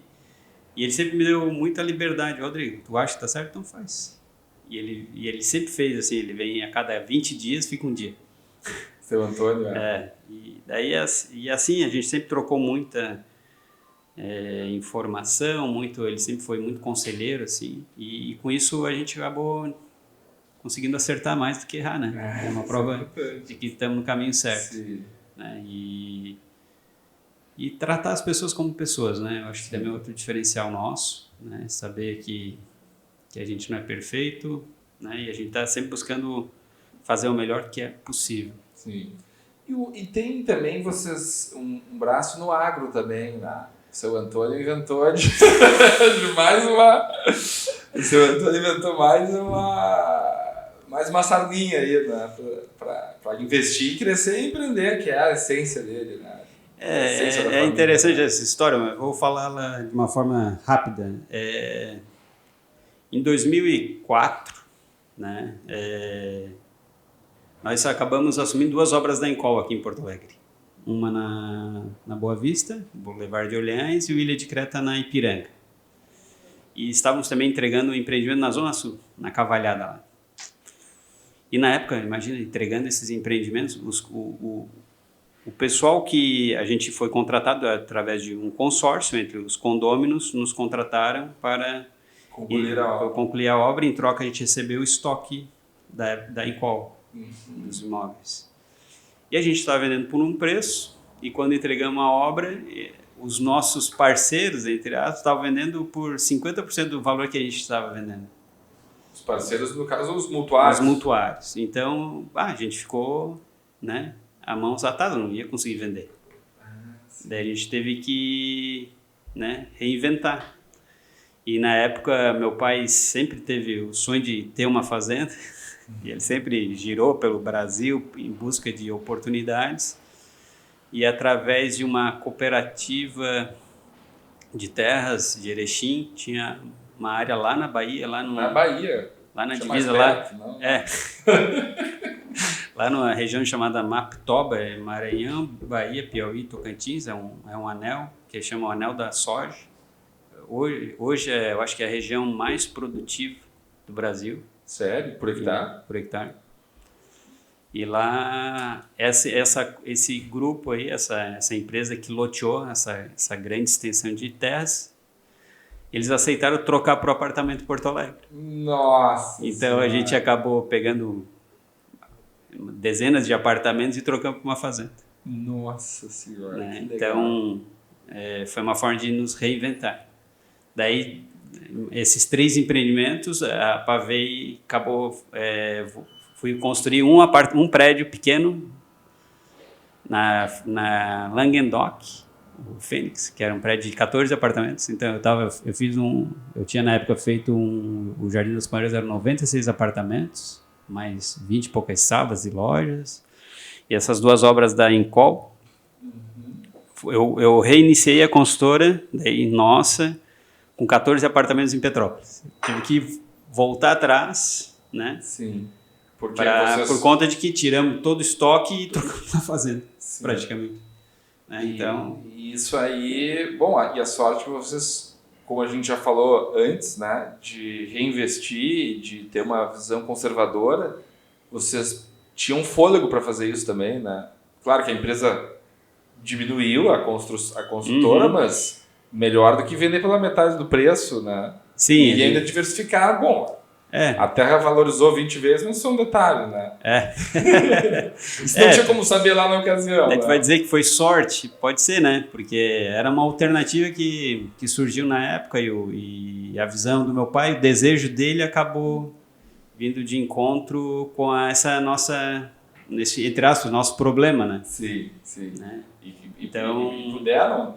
ele sempre me deu muita liberdade. Rodrigo, tu acha que tá certo? Então faz. E ele sempre fez assim, ele vem a cada 20 dias, fica um dia. Seu Antônio, e assim, a gente sempre trocou muita informação, ele sempre foi muito conselheiro, assim, e com isso a gente acabou conseguindo acertar mais do que errar, né? É uma prova de que estamos no caminho certo. Sim. Né? E E tratar as pessoas como pessoas, né? Eu acho que também é outro diferencial nosso, né? Saber que a gente não é perfeito, né? E a gente está sempre buscando fazer o melhor que é possível. Sim. E tem também vocês um braço no agro também, né? O seu Antônio inventou de mais uma... O seu Antônio inventou mais uma sardinha aí, né? Para investir, crescer e empreender, que é a essência dele, né? É interessante essa história, mas vou falá-la de uma forma rápida. Em 2004, né, nós acabamos assumindo 2 obras da Encol aqui em Porto Alegre. Uma na Boa Vista, Boulevard de Orleans, e o Ilha de Creta na Ipiranga. E estávamos também entregando um empreendimento na Zona Sul, na Cavalhada lá. E na época, imagina, entregando esses empreendimentos, o pessoal que a gente foi contratado através de um consórcio entre os condôminos, nos contrataram para concluir a obra. Em troca, a gente recebeu o estoque da Encol, dos imóveis. E a gente estava vendendo por um preço, e quando entregamos a obra, os nossos parceiros, entre aspas, estavam vendendo por 50% do valor que a gente estava vendendo. Os parceiros, no caso, os mutuários. Os mutuários. Então, a gente ficou, né, a mãos atadas, não ia conseguir vender. Daí a gente teve que, né, reinventar. E na época, meu pai sempre teve o sonho de ter uma fazenda, e ele sempre girou pelo Brasil em busca de oportunidades. E através de uma cooperativa de terras de Erechim, tinha uma área lá na Bahia, lá na divisa lá, lá numa região chamada Mapitoba, Maranhão, Bahia, Piauí, Tocantins, é um anel que chama o Anel da Soja. Hoje eu acho que é a região mais produtiva do Brasil. Sério? Por hectare? Por hectare. E lá, esse grupo aí, essa empresa que loteou essa grande extensão de terras, eles aceitaram trocar para o apartamento em Porto Alegre. Nossa! Então a gente acabou pegando dezenas de apartamentos e trocando para uma fazenda. Nossa Senhora! Né? Então foi uma forma de nos reinventar. Daí, esses 3 empreendimentos, a Pavei acabou... fui construir um prédio pequeno na Languedoc, o Fênix, que era um prédio de 14 apartamentos. Então eu tinha na época feito o Jardim das Palmeiras, eram 96 apartamentos, mais 20 e poucas salas e lojas. E essas 2 obras da Encol, eu reiniciei a consultora, daí nossa, com 14 apartamentos em Petrópolis. Tive que voltar atrás, né? Sim. Por conta de que tiramos todo o estoque e trocamos na fazenda, sim, praticamente. Então, e isso aí, bom, e a sorte que vocês, como a gente já falou antes, né, de reinvestir, de ter uma visão conservadora, vocês tinham fôlego para fazer isso também, né? Claro que a empresa diminuiu a construtora, mas melhor do que vender pela metade do preço, né? Sim. E ainda diversificar, bom... A terra valorizou 20 vezes, mas isso é um detalhe, né? Isso não tinha como saber lá na ocasião. A gente vai dizer que foi sorte, pode ser, né? Porque era uma alternativa que surgiu na época e a visão do meu pai, o desejo dele acabou vindo de encontro com essa nossa, entre aspas, nosso problema, né? Sim. Né? Então, e puderam.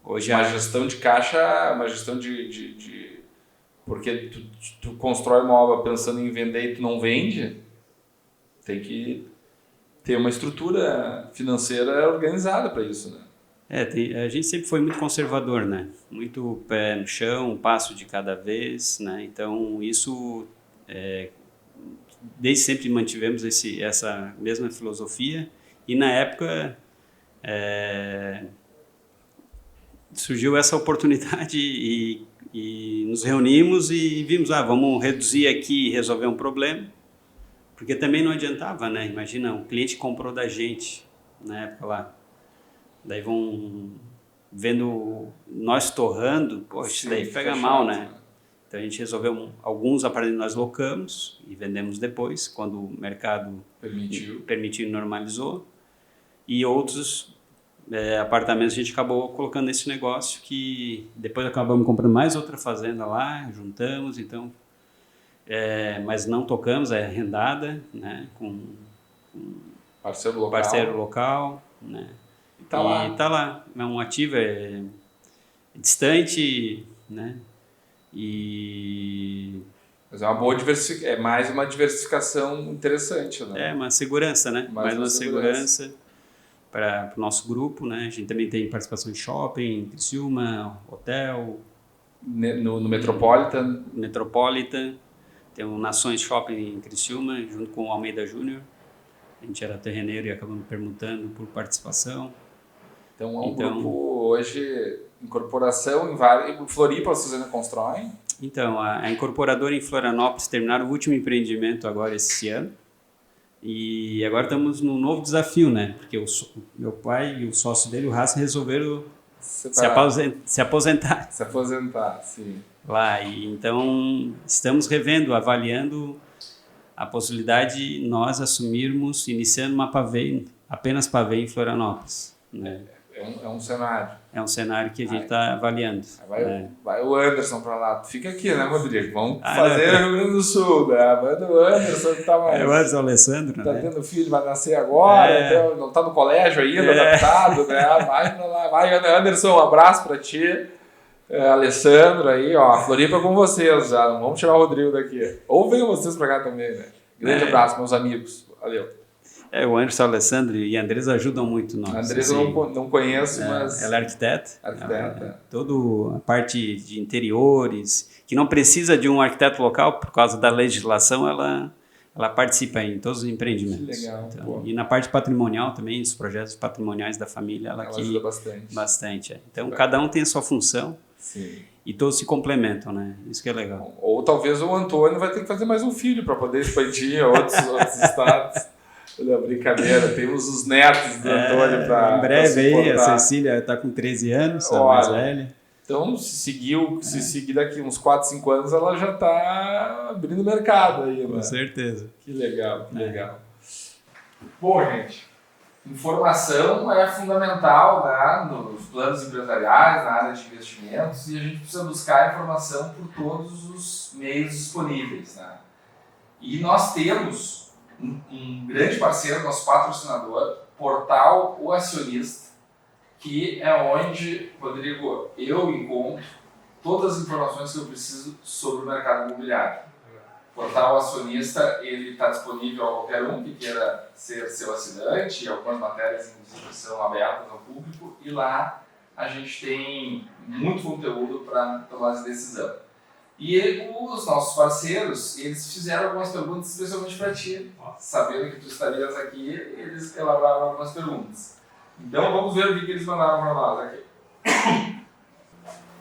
Hoje uma gestão de caixa, uma gestão de porque tu constrói uma obra pensando em vender e tu não vende, tem que ter uma estrutura financeira organizada para isso, né? A gente sempre foi muito conservador, né? Muito pé no chão, um passo de cada vez, né? Então, isso, desde sempre mantivemos essa mesma filosofia. E na época, surgiu essa oportunidade e nos reunimos e vimos, vamos reduzir aqui e resolver um problema, porque também não adiantava, né? Imagina, um cliente comprou da gente na época lá, daí vão vendo nós torrando, poxa, isso daí pega mal, né? Então a gente resolveu, alguns aparelhos nós locamos e vendemos depois, quando o mercado permitiu e normalizou, e outros apartamentos, a gente acabou colocando nesse negócio que depois acabamos comprando mais outra fazenda lá, juntamos, então, mas não tocamos, é arrendada, né, com parceiro local, né, e tá lá, é um ativo distante, né, Mas é uma boa é mais uma diversificação interessante, né? É uma segurança, né? Mais uma segurança para o nosso grupo, né? A gente também tem participação em shopping, Criciúma, hotel. No Metropolitan. Metropolitan. Tem o Nações Shopping em Criciúma, junto com o Almeida Júnior. A gente era terreneiro e acabamos permutando por participação. Então é um grupo hoje, incorporação em vários... Floripa vocês ainda constroem? Então, a incorporadora em Florianópolis terminaram o último empreendimento agora esse ano. E agora estamos num novo desafio, né? Porque meu pai e o sócio dele, o Raça, resolveram se aposentar. Se aposentar, sim. Lá, e então estamos revendo, avaliando a possibilidade de nós assumirmos, iniciando uma apenas pavê em Florianópolis, né? É um cenário. É um cenário que a gente está avaliando. Vai o Anderson para lá. Fica aqui, né, Rodrigo? Vamos fazer o Rio Grande do Sul. Né? Vai do Anderson que tá mais... É o Anderson Alessandro, tá né? tendo filho, vai nascer agora, então não tá no colégio ainda, adaptado, né? Vai pra lá. Vai, Anderson, um abraço para ti. Alessandro aí, ó. Floripa com vocês já. Não vamos tirar o Rodrigo daqui. Ou venham vocês para cá também, né? Grande abraço, meus amigos. Valeu. O Anderson, Alessandro e a Andresa ajudam muito nós. A Andresa assim, eu não conheço, mas... Ela é arquiteta. Toda a parte de interiores, que não precisa de um arquiteto local, por causa da legislação, ela participa em todos os empreendimentos. Que legal. Então, e na parte patrimonial também, os projetos patrimoniais da família, ela ajuda bastante. Bastante. Então, cada um tem a sua função. Sim. E todos se complementam, né? Isso que é legal. Ou talvez o Antônio vai ter que fazer mais um filho para poder expandir a outros estados. Brincadeira, temos os netos do Antônio para... Em breve aí, a Cecília está com 13 anos, a mais velha. Então, se seguir daqui uns 4, 5 anos, ela já está abrindo mercado aí. Com certeza. Que legal, que legal. Bom, gente, informação é fundamental, né, nos planos empresariais, na área de investimentos, e a gente precisa buscar informação por todos os meios disponíveis, né? E nós temos um grande parceiro, nosso patrocinador, Portal O Acionista, que é onde, Rodrigo, eu encontro todas as informações que eu preciso sobre o mercado imobiliário. O Portal O Acionista, ele está disponível a qualquer um que queira ser seu assinante, algumas matérias inclusive são abertas ao público, e lá a gente tem muito conteúdo para tomar essa decisão. E os nossos parceiros, eles fizeram algumas perguntas especialmente para ti. Sabendo que tu estarias aqui, eles elaboraram algumas perguntas. Então vamos ver o que eles mandaram para nós aqui.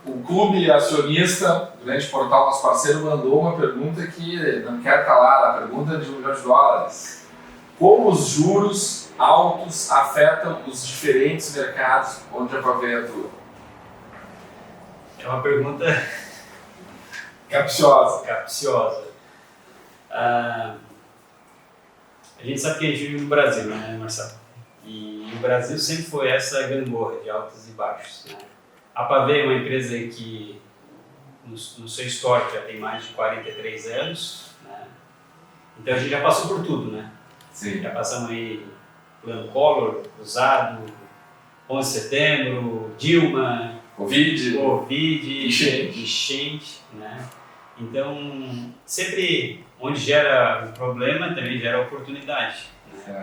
O Clube Acionista, o grande portal, nosso parceiro, mandou uma pergunta que não quer calar, a pergunta de $1 milhão. Como os juros altos afetam os diferentes mercados onde a Pavê atua? É uma pergunta... capciosa. A gente sabe que a gente vive no Brasil, né, Marcelo? E o Brasil sempre foi essa gangorra de altos e baixos, né? A Pavê é uma empresa que, no seu histórico, já tem mais de 43 anos, né? Então a gente já passou por tudo, né? Sim. Já passamos aí Plano Collor, Cruzado, 11 de setembro, Dilma, Covid, enchente, né? Então, sempre onde gera um problema, também gera oportunidade. Né?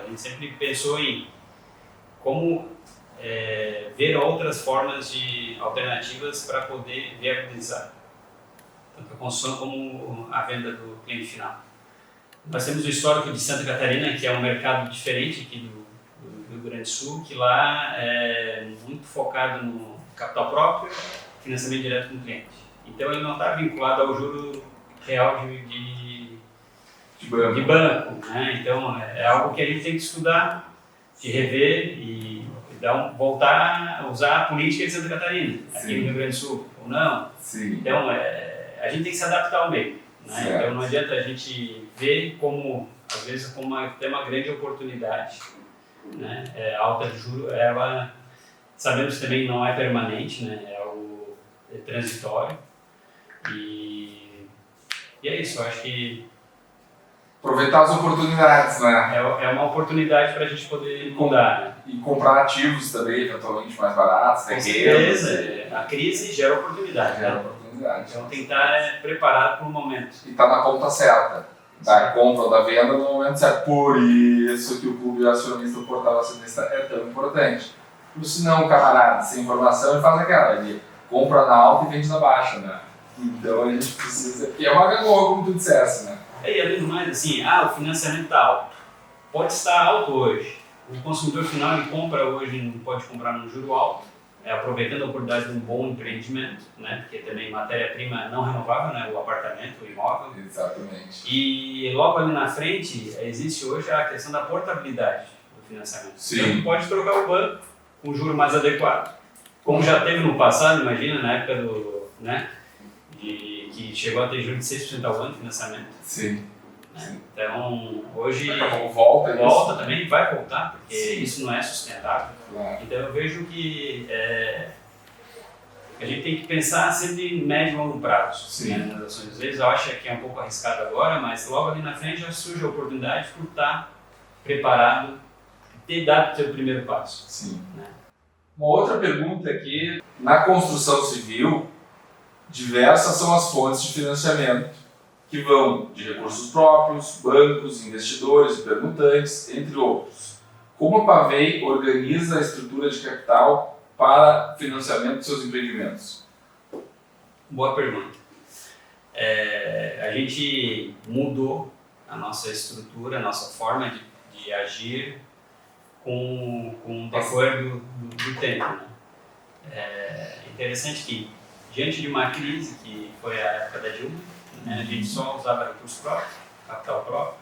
A gente sempre pensou em como ver outras formas de alternativas para poder viabilizar tanto a construção como a venda do cliente final. Nós temos o histórico de Santa Catarina, que é um mercado diferente aqui do Rio Grande do Sul, que lá é muito focado no capital próprio, financiamento direto com o cliente. Então ele não está vinculado ao juro real de banco, né? Então é algo que a gente tem que estudar, de rever e voltar a usar a política de Santa Catarina, aqui no Rio Grande do Sul, ou não. Sim. Então a gente tem que se adaptar ao meio, né? Então não adianta a gente ver como, às vezes, como tem uma grande oportunidade né? A alta de juros, ela, sabemos que também não é permanente, né? É transitório. E é isso, eu acho que Aproveitar as oportunidades, né? é uma oportunidade para a gente poder mudar, né? E comprar ativos também, eventualmente mais baratos, Com certeza, a crise gera oportunidade, Gera né? oportunidade. Então tem que estar preparado para o momento. E tá na conta certa. Da compra ou da venda no momento certo. Por isso que o clube acionista, o portal acionista é tão importante. Porque senão o camarada, sem informação, ele faz aquela, ele compra na alta e vende na baixa, né? Então a gente precisa, que é uma gangorra, como tu dissesse, né? E além do mais, assim, o financiamento está alto. Pode estar alto hoje. O consumidor final ele compra hoje, não pode comprar num juro alto, aproveitando a oportunidade de um bom empreendimento, né? Porque também matéria-prima não renovável, né? O apartamento, o imóvel. Exatamente. E logo ali na frente, existe hoje a questão da portabilidade do financiamento. Sim. Então, pode trocar o banco com um juro mais adequado. Como já teve no passado, imagina, na época do, né? Que chegou a ter juros de 6% ao ano de financiamento. Sim. Né? Então, hoje volta também, vai voltar, porque Sim. isso não é sustentável. Claro. Então, eu vejo que a gente tem que pensar sempre em médio e longo prazo, né, nas ações. Às vezes eu acho que é um pouco arriscado agora, mas logo ali na frente já surge a oportunidade por estar preparado, ter dado o seu primeiro passo. Sim. Né? Uma outra pergunta aqui, na construção civil, diversas são as fontes de financiamento, que vão de recursos próprios, bancos, investidores, permutantes, entre outros. Como a Pavei organiza a estrutura de capital para financiamento de seus empreendimentos? Boa pergunta. A gente mudou a nossa estrutura, a nossa forma de agir com o decorrer do tempo. Né? É interessante que, diante de uma crise, que foi a época da Dilma, né, a gente só usava recurso próprio, capital próprio,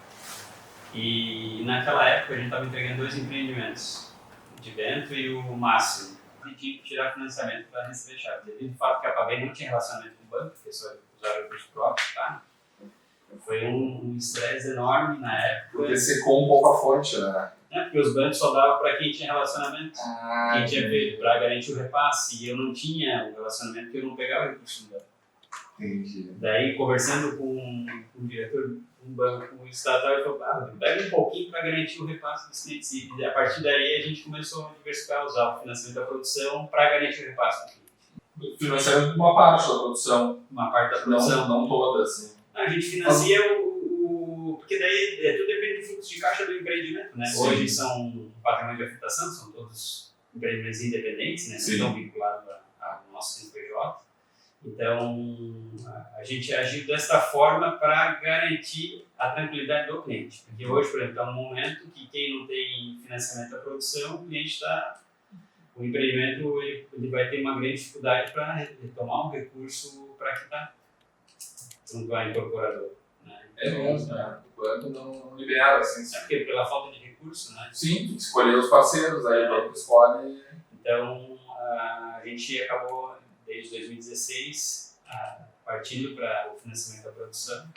e naquela época a gente estava entregando 2 empreendimentos, o de Bento e o Máximo, e tinha que tirar financiamento para receber chave. Devido ao fato que a Pavei não tinha relacionamento com o banco, porque só usava recurso próprio, tá? Foi um estresse enorme na época. Porque secou um pouco a fonte, né? Porque os bancos só davam para quem tinha relacionamento, quem tinha feito para garantir o repasse, e eu não tinha o relacionamento porque eu não pegava o recurso do banco. Entendi. Daí, conversando com um diretor de um banco estatal, ele falou, pega um pouquinho para garantir o repasse dos clientes. E a partir daí a gente começou a diversificar, usar o financiamento da produção para garantir o repasse do cliente. Financiamento de uma parte da produção. Uma parte da produção. Não toda, assim. A gente financia porque daí tudo depende do fluxo de caixa do empreendimento, né? Sim. Hoje são patrimônio de afetação, são todos empreendimentos independentes, né? Não estão vinculados ao nosso CNPJ. Então, a gente agiu desta forma para garantir a tranquilidade do cliente. Porque hoje, por exemplo, está um momento que quem não tem financiamento da produção, o cliente o empreendimento ele vai ter uma grande dificuldade para retomar um recurso para quitar junto ao incorporador. Né? É mesmo, né? O banco não libera, assim. Porque pela falta de recurso, né? Sim, tem que escolher os parceiros, aí o banco escolhe. Então, a gente acabou, desde 2016, partindo para o financiamento da produção,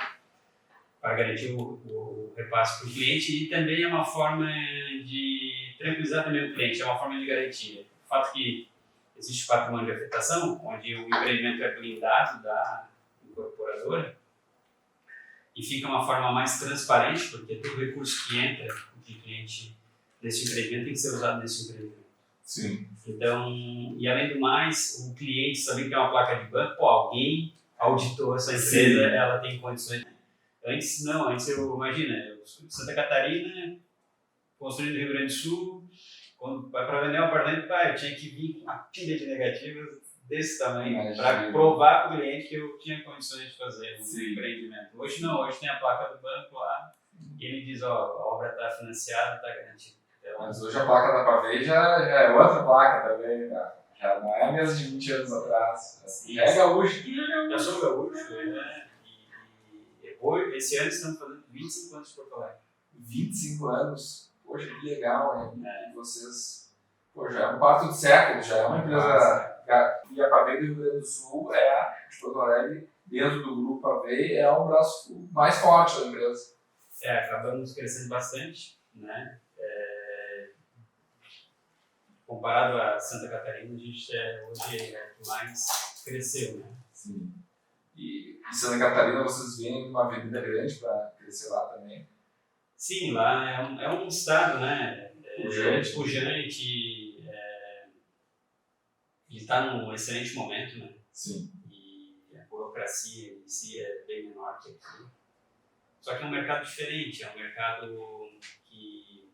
para garantir o repasse para o cliente, e também é uma forma de tranquilizar também o cliente, é uma forma de garantia. O fato que existe patrimônio de afetação, onde o empreendimento é blindado da incorporadora, e fica uma forma mais transparente, porque todo recurso que entra de cliente desse empreendimento tem que ser usado nesse empreendimento. Sim. Então, e além do mais, o cliente sabe que é uma placa de banco, alguém auditou essa empresa, Sim. ela tem condições. Antes eu sou de Santa Catarina, construindo no Rio Grande do Sul, quando vai para vender um apartamento, eu tinha que vir com uma pilha de negativas desse tamanho para provar para o cliente que eu tinha condições de fazer um empreendimento. Hoje não, hoje tem a placa do banco lá e ele diz, a obra está financiada, está garantida. Então, mas hoje a placa da Pavei já é outra placa também, cara. Já não é a mesma de 20 anos atrás. Assim, já é gaúcho. Já sou gaúcho, né? E hoje, esse ano estamos fazendo 25 anos de Porto Alegre. 25 anos? Poxa, que legal, hein? Vocês... Pô, já é um quarto de século, já é uma empresa... E a Pavei do Rio Grande do Sul de Porto Alegre, dentro do grupo Pavei, é um braço mais forte da empresa. Acabamos crescendo bastante, né? comparado a Santa Catarina, a gente hoje é o que mais cresceu, né? Sim. E em Santa Catarina vocês veem uma avenida grande para crescer lá também? Sim, lá é um estado, né? Pujante. Ele está num excelente momento, né? Sim. E a burocracia em si é bem menor que aqui. Só que é um mercado diferente, é um mercado que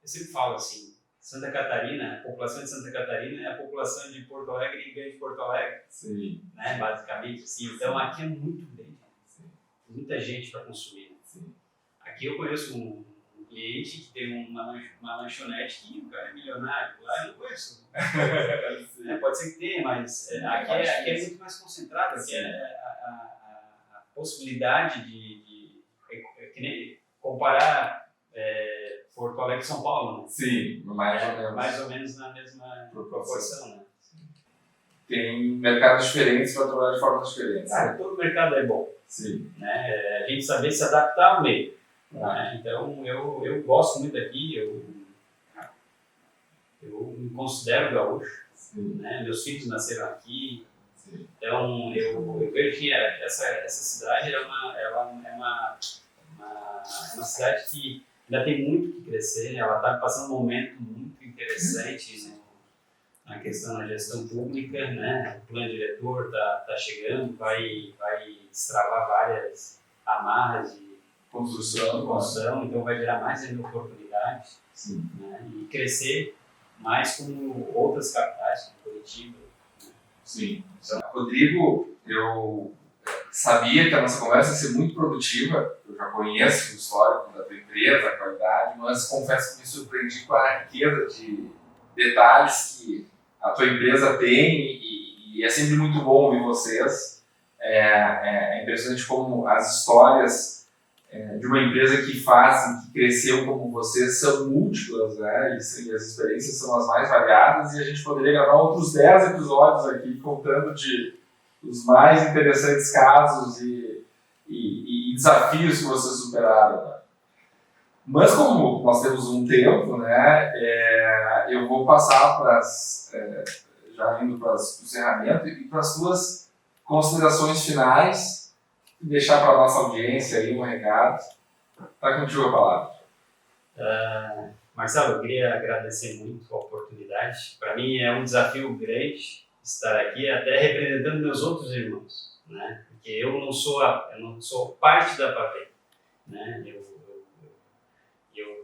eu sempre falo assim, Santa Catarina, a população de Santa Catarina é a população de Porto Alegre e Grande Porto Alegre. Sim. Né? Basicamente, assim. Então aqui é muito grande. Sim. Muita gente para consumir. Sim. Aqui eu conheço um cliente que tem uma lanchonete que o cara é milionário. Lá eu não conheço. Pode ser que tenha, mas aqui é muito mais concentrado. Aqui a possibilidade de que nem comparar Porto Alegre e São Paulo, né? Sim, mais ou menos na mesma proporção, né? Tem mercados diferentes para trabalhar de formas diferentes. Todo mercado é bom. Sim. Né? A gente saber se adaptar ao meio. Né? Então, eu gosto muito daqui, eu me considero gaúcho. Né? Meus filhos nasceram aqui. Sim. Então, eu vejo que essa cidade é uma cidade que ainda tem muito que crescer. Ela está passando um momento muito interessante na questão da gestão pública, né? O plano diretor está chegando, vai destravar várias amarras de construção, então vai gerar mais ainda oportunidades. Sim. Né? E crescer mais como outras capitais, como Curitiba. Né? Sim. Então, Rodrigo, eu sabia que a nossa conversa ia ser muito produtiva, eu já conheço o histórico da tua empresa, a qualidade, mas confesso que me surpreendi com a riqueza de detalhes que a tua empresa tem e é sempre muito bom ouvir vocês. É impressionante como as histórias de uma empresa que cresceu como vocês são múltiplas, né? E as experiências são as mais variadas e a gente poderia gravar outros 10 episódios aqui contando de os mais interessantes casos e desafios que vocês superaram. Né? Mas como nós temos um tempo, né, eu vou passar já indo para o encerramento e para as suas considerações finais e deixar para a nossa audiência aí um recado. Está contigo a palavra. Marcelo, eu queria agradecer muito a oportunidade. Para mim é um desafio grande estar aqui, até representando meus outros irmãos, né? Porque eu não sou parte da Pavê, né?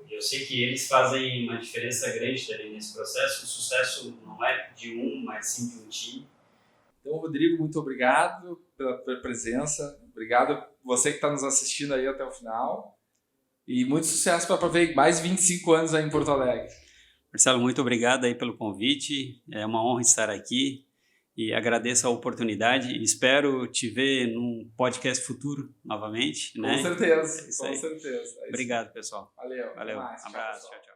Eu sei que eles fazem uma diferença grande também nesse processo. O sucesso não é de um, mas sim de um time. Então, Rodrigo, muito obrigado pela presença. Obrigado você que está nos assistindo aí até o final. E muito sucesso para a Pavê, mais 25 anos aí em Porto Alegre. Marcelo, muito obrigado aí pelo convite. É uma honra estar aqui e agradeço a oportunidade. Espero te ver num podcast futuro novamente. Com né? certeza, com certeza. Obrigado, pessoal. Valeu. Um abraço. Tchau, tchau.